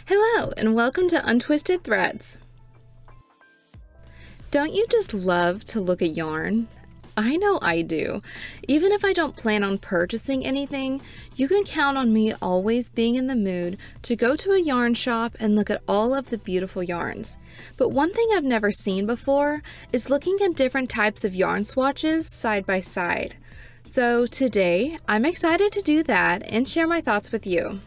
Hello, and welcome to Untwisted Threads. Don't you just love to look at yarn? I know I do. Even if I don't plan on purchasing anything, you can count on me always being in the mood to go to a yarn shop and look at all of the beautiful yarns. But one thing I've never seen before is looking at different types of yarn swatches side by side. So today, I'm excited to do that and share my thoughts with you.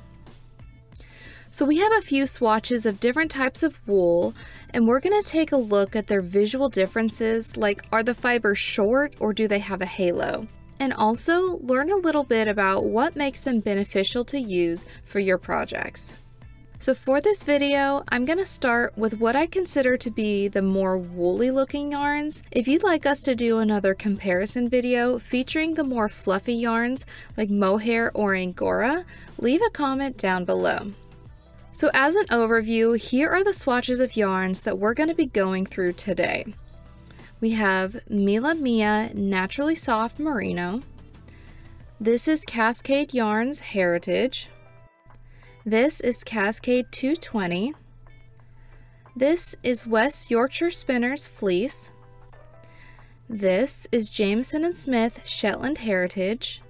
So we have a few swatches of different types of wool, and we're going to take a look at their visual differences, like are the fibers short or do they have a halo? And also learn a little bit about what makes them beneficial to use for your projects. So for this video, I'm going to start with what I consider to be the more woolly looking yarns. If you'd like us to do another comparison video featuring the more fluffy yarns like mohair or angora, leave a comment down below. So as an overview, here are the swatches of yarns that we're going to be going through today. We have Mila Mia Naturally Soft Merino. This is Cascade Yarns Heritage. This is Cascade 220. This is West Yorkshire Spinners Fleece. This is Jameson & Smith Shetland Heritage.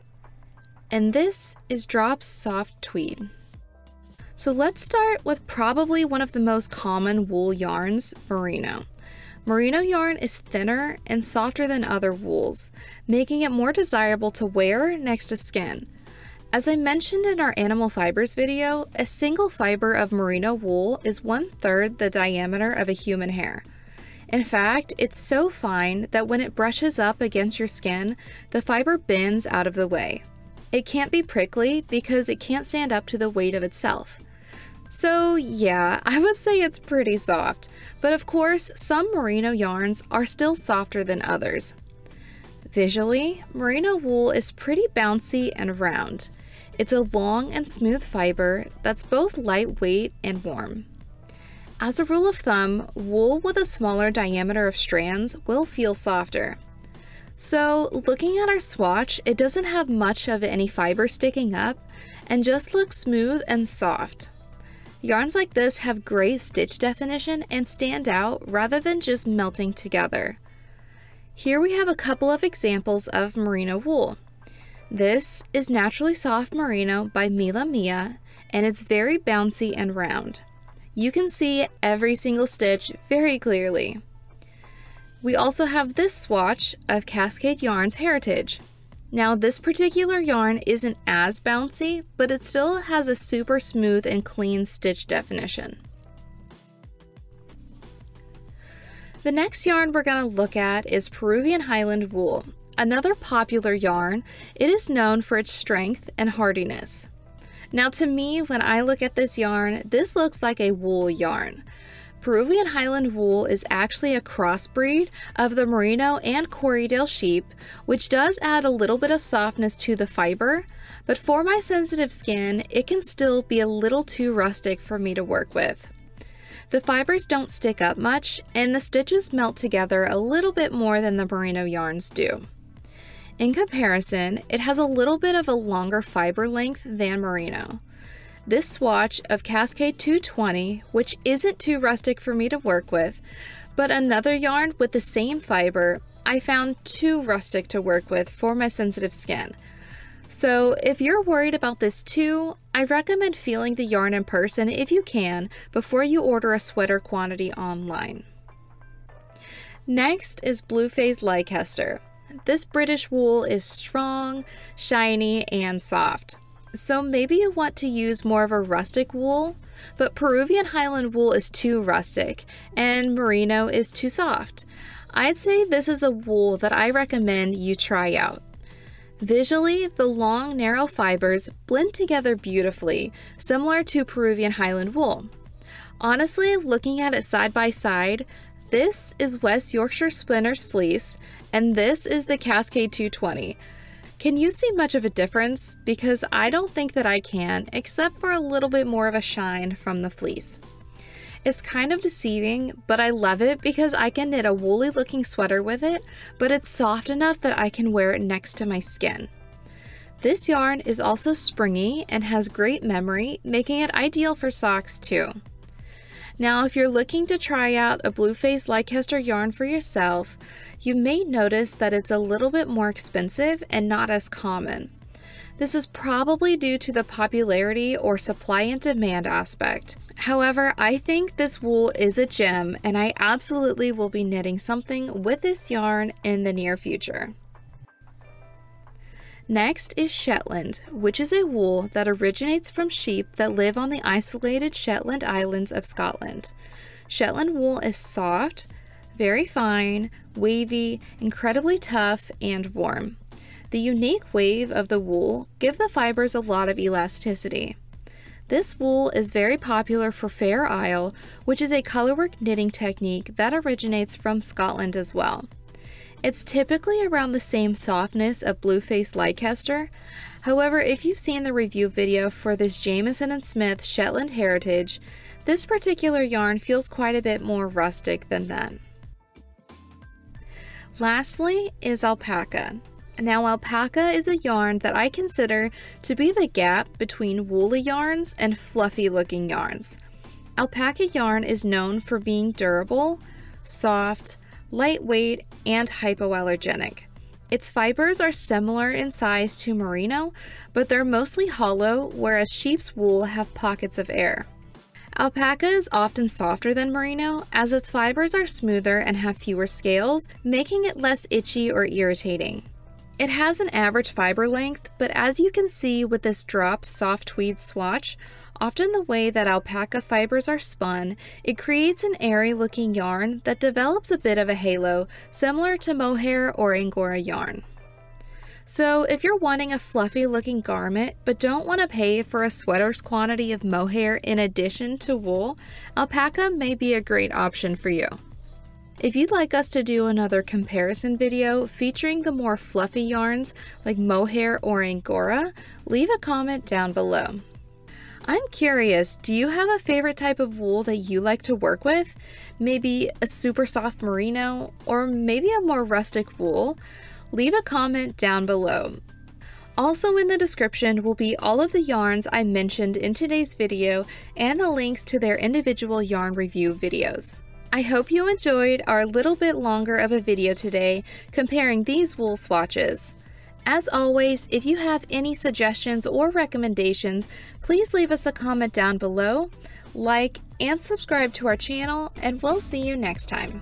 And this is Drops Soft Tweed. So let's start with probably one of the most common wool yarns, merino. Merino yarn is thinner and softer than other wools, making it more desirable to wear next to skin. As I mentioned in our animal fibers video, a single fiber of merino wool is 1/3 the diameter of a human hair. In fact, it's so fine that when it brushes up against your skin, the fiber bends out of the way. It can't be prickly because it can't stand up to the weight of itself. So yeah, I would say it's pretty soft, but of course, some merino yarns are still softer than others. Visually, merino wool is pretty bouncy and round. It's a long and smooth fiber that's both lightweight and warm. As a rule of thumb, wool with a smaller diameter of strands will feel softer. So looking at our swatch, it doesn't have much of any fiber sticking up and just looks smooth and soft. Yarns like this have great stitch definition and stand out rather than just melting together. Here we have a couple of examples of merino wool. This is Naturally Soft Merino by Mila Mia, and it's very bouncy and round. You can see every single stitch very clearly. We also have this swatch of Cascade Yarns Heritage. Now this particular yarn isn't as bouncy, but it still has a super smooth and clean stitch definition. The next yarn we're going to look at is Peruvian Highland wool. Another popular yarn, it is known for its strength and hardiness. Now to me, when I look at this yarn, this looks like a wool yarn. Peruvian Highland wool is actually a crossbreed of the merino and Corriedale sheep, which does add a little bit of softness to the fiber, but for my sensitive skin, it can still be a little too rustic for me to work with. The fibers don't stick up much, and the stitches melt together a little bit more than the merino yarns do. In comparison, it has a little bit of a longer fiber length than merino. This swatch of Cascade 220, which isn't too rustic for me to work with, but another yarn with the same fiber, I found too rustic to work with for my sensitive skin. So if you're worried about this too, I recommend feeling the yarn in person if you can before you order a sweater quantity online. Next is bluefaced Leicester. This British wool is strong, shiny, and soft. So maybe you want to use more of a rustic wool, but Peruvian Highland wool is too rustic and merino is too soft. I'd say this is a wool that I recommend you try out. Visually, the long, narrow fibers blend together beautifully, similar to Peruvian Highland wool. Honestly, looking at it side by side, this is West Yorkshire Spinners Fleece, and this is the Cascade 220. Can you see much of a difference? Because I don't think that I can, except for a little bit more of a shine from the fleece. It's kind of deceiving, but I love it because I can knit a woolly looking sweater with it, but it's soft enough that I can wear it next to my skin. This yarn is also springy and has great memory, making it ideal for socks too. Now, if you're looking to try out a bluefaced Leicester yarn for yourself, you may notice that it's a little bit more expensive and not as common. This is probably due to the popularity or supply and demand aspect. However, I think this wool is a gem, and I absolutely will be knitting something with this yarn in the near future. Next is Shetland, which is a wool that originates from sheep that live on the isolated Shetland Islands of Scotland. Shetland wool is soft, very fine, wavy, incredibly tough, and warm. The unique wave of the wool gives the fibers a lot of elasticity. This wool is very popular for Fair Isle, which is a colorwork knitting technique that originates from Scotland as well. It's typically around the same softness of bluefaced Leicester. However, if you've seen the review video for this Jamieson & Smith Shetland Heritage, this particular yarn feels quite a bit more rustic than that. Lastly is alpaca. Now, alpaca is a yarn that I consider to be the gap between woolly yarns and fluffy looking yarns. Alpaca yarn is known for being durable, soft, lightweight, and hypoallergenic. Its fibers are similar in size to merino, but they're mostly hollow, whereas sheep's wool have pockets of air. Alpaca is often softer than merino, as its fibers are smoother and have fewer scales, making it less itchy or irritating. It has an average fiber length, but as you can see with this dropped soft tweed swatch, often the way that alpaca fibers are spun, it creates an airy looking yarn that develops a bit of a halo, similar to mohair or angora yarn. So if you're wanting a fluffy looking garment but don't want to pay for a sweater's quantity of mohair in addition to wool, alpaca may be a great option for you. If you'd like us to do another comparison video featuring the more fluffy yarns like mohair or angora, leave a comment down below. I'm curious, do you have a favorite type of wool that you like to work with? Maybe a super soft merino, or maybe a more rustic wool? Leave a comment down below. Also in the description will be all of the yarns I mentioned in today's video and the links to their individual yarn review videos. I hope you enjoyed our little bit longer of a video today comparing these wool swatches. As always, if you have any suggestions or recommendations, please leave us a comment down below, like and subscribe to our channel, and we'll see you next time.